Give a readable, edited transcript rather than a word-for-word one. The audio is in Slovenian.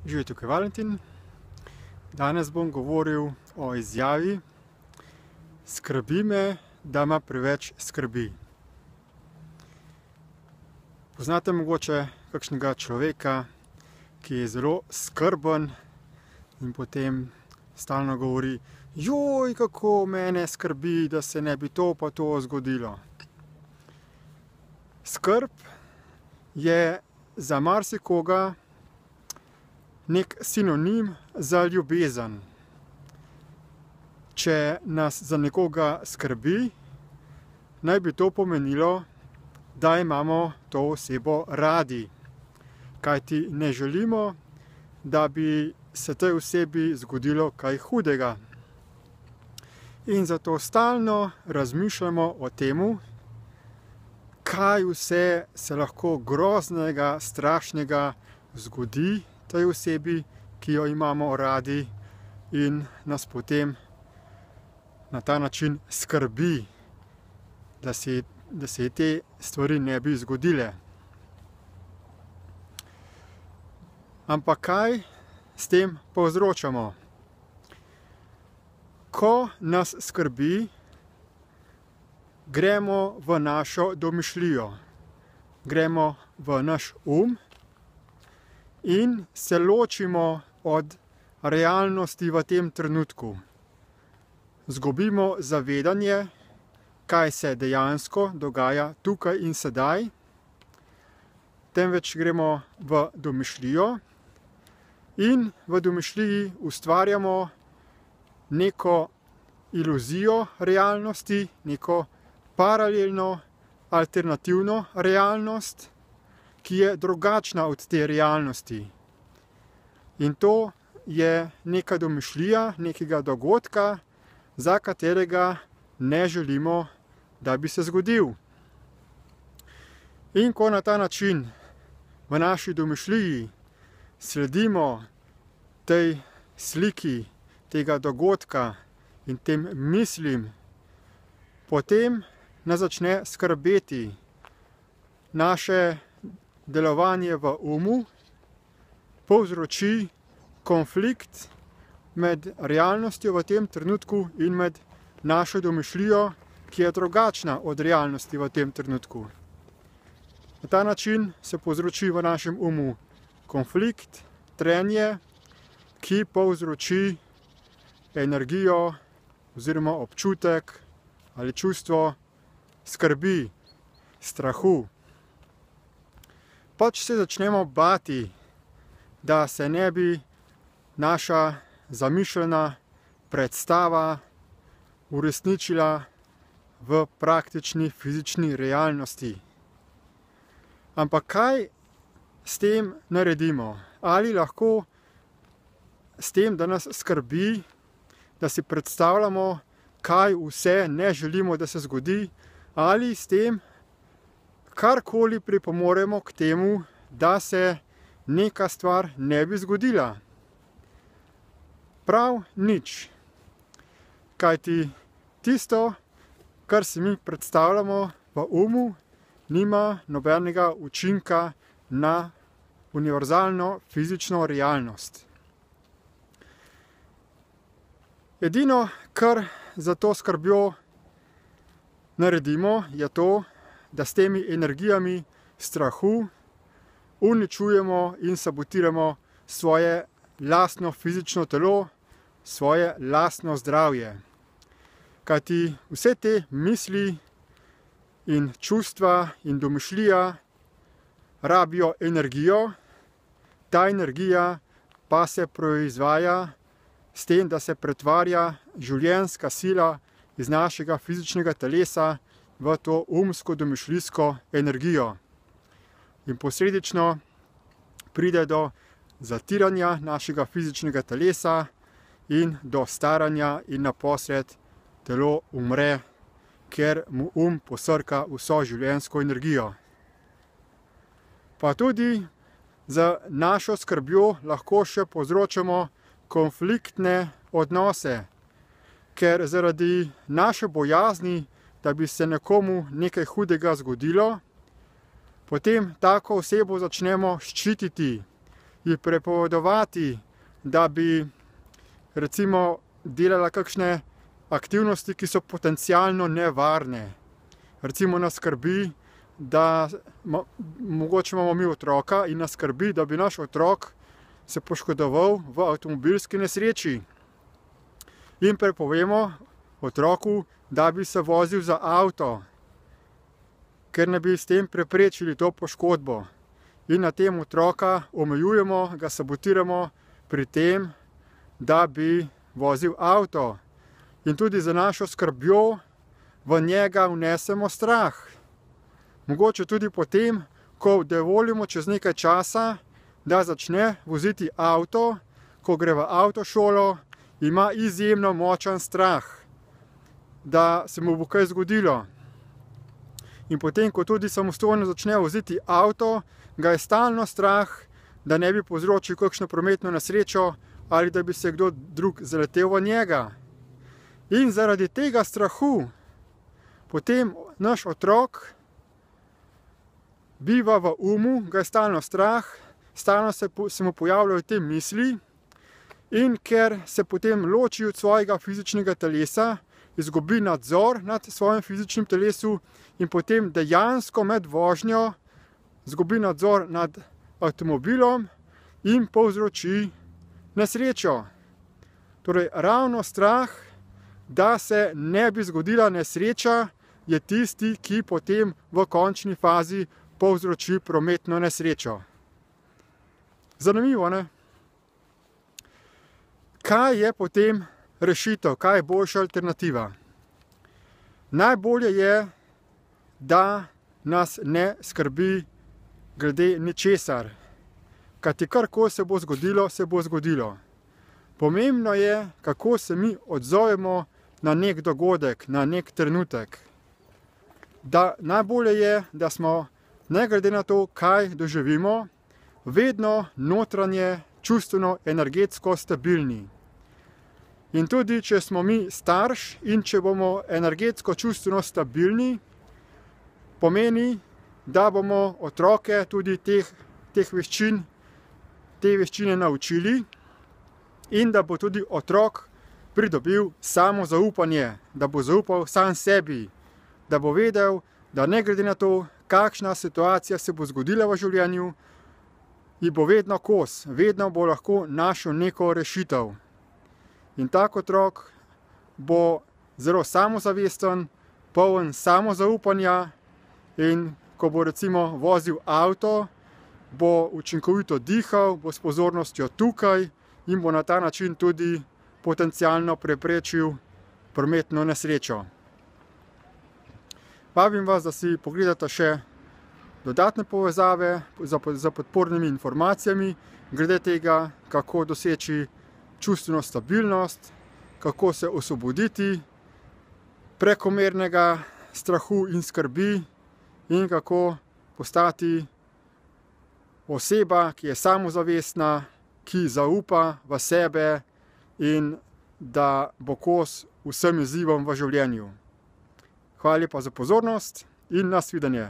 Živijo, tukaj Valentin. Danes bom govoril o izjavi: skrbi me, da ima preveč skrbi. Poznate mogoče kakšnega človeka, ki je zelo skrben in potem stalno govori: joj, kako mene skrbi, da se ne bi to pa to zgodilo. Skrb je za marsikoga nek sinonim za ljubezen. Če nas za nekoga skrbi, naj bi to pomenilo, da imamo to osebo radi. Kajti ne želimo, da bi se tej osebi zgodilo kaj hudega. In zato stalno razmišljamo o tem, kaj vse se lahko groznega, strašnega zgodi tej osebi, ki jo imamo radi, in nas potem na ta način skrbi, da se te stvari ne bi zgodile. Ampak kaj s tem povzročamo? Ko nas skrbi, gremo v našo domišljijo, gremo v naš in se ločimo od realnosti v tem trenutku. Zgubimo zavedanje, kaj se dejansko dogaja tukaj in sedaj, temveč gremo v domišljijo in v domišljiji ustvarjamo neko iluzijo realnosti, neko paralelno, alternativno realnost, ki je drugačna od te realnosti. In to je neka domišljija nekega dogodka, za katerega ne želimo, da bi se zgodil. In ko na ta način v naši domišljiji sledimo tej sliki tega dogodka in tem mislim, potem nas začne skrbeti naše delovanje v povzroči konflikt med realnostjo v tem trenutku in med našo domišljijo, ki je drugačna od realnosti v tem trenutku. Na ta način se povzroči v našem konflikt, trenje, ki povzroči energijo oziroma občutek ali čustvo skrbi, strahu. Pač se začnemo bati, da se ne bi naša zamišljena predstava uresničila v praktični fizični realnosti. Ampak kaj s tem naredimo? Ali lahko s tem, da nas skrbi, da si predstavljamo, kaj vse ne želimo, da se zgodi, ali s tem karkoli pripomoremo k temu, da se neka stvar ne bi zgodila? Prav nič. Kajti tisto, kar si mi predstavljamo v nima nobenega učinka na univerzalno fizično realnost. Edino, kar za to skrbjo naredimo, je to, da s temi energijami strahu uničujemo in sabotiramo svoje lastno fizično telo, svoje lastno zdravje. Kajti vse te misli in čustva in domišljija rabijo energijo, ta energija pa se proizvaja s tem, da se pretvarja življenjska sila iz našega fizičnega telesa v to domišljijsko energijo. In posledično pride do zatiranja našega fizičnega telesa in do staranja in naposled telo umre, ker mu posrka vso življenjsko energijo. Pa tudi z našo skrbjo lahko še povzročamo konfliktne odnose, ker zaradi naše bojazni, da bi se nekomu nekaj hudega zgodilo, potem tako osebo začnemo ščititi ji prepovedovati, da bi recimo delala kakšne aktivnosti, ki so potencialno nevarne. Recimo nas skrbi, da mogoče imamo mi otroka in nas skrbi, da bi naš otrok se poškodoval v avtomobilski nesreči. In prepovemo otroku, da bi se vozil za avto, ker ne bi s tem preprečili to poškodbo. In na tem otroka omejujemo, ga sabotiramo pri tem, da bi vozil avto. In tudi za našo skrbjo v njega vnesemo strah. Mogoče tudi potem, ko dovolimo čez nekaj časa, da začne voziti avto, ko gre v avtošolo, ima izjemno močan strah, da se mu bo kaj zgodilo. In potem, ko tudi samostojno začne voziti avto, ga je stalno strah, da ne bi povzročil kakšno prometno nesrečo ali da bi se kdo drug zaletel v njega. In zaradi tega strahu potem naš otrok biva v umu, ga je stalno strah, stalno se mu pojavljajo te misli, in ker se potem loči od svojega fizičnega telesa, izgubi nadzor nad svojim fizičnim telesu in potem dejansko med vožnjo izgubi nadzor nad avtomobilom in povzroči nesrečo. Torej, ravno strah, da se ne bi zgodila nesreča, je tisti, ki potem v končni fazi povzroči prometno nesrečo. Zanimivo, ne? Kaj je potem rešitev, kaj je boljša alternativa? Najbolje je, da nas ne skrbi glede ničesar. Kajti karkoli se bo zgodilo, se bo zgodilo. Pomembno je, kako se mi odzovemo na nek dogodek, na nek trenutek. Najbolje je, da smo, ne glede na to, kaj doživimo, vedno notranje, čustveno, energetsko stabilni. In tudi, če smo mi starš in če bomo energetsko, čustveno stabilni, pomeni, da bomo otroke tudi te veščine naučili in da bo tudi otrok pridobil samozaupanje, da bo zaupal sam sebi, da bo vedel, da ne glede na to, kakšna situacija se bo zgodila v življenju, ji bo vedno kos, vedno bo lahko našel neko rešitev. In tak otrok bo zelo samozavesten, poln samozaupanja in ko bo recimo vozil avto, bo učinkovito dihal, bo s pozornostjo tukaj in bo na ta način tudi potencialno preprečil prometno nesrečo. Vabim vas, da si pogledate še dodatne povezave za podpornimi informacijami glede tega, kako doseči čustveno stabilnost, kako se osvoboditi prekomernega strahu in skrbi in kako postati oseba, ki je samozavestna, ki zaupa v sebe in da bo kos vsem izzivom v življenju. Hvala lepa za pozornost in nasvidenje.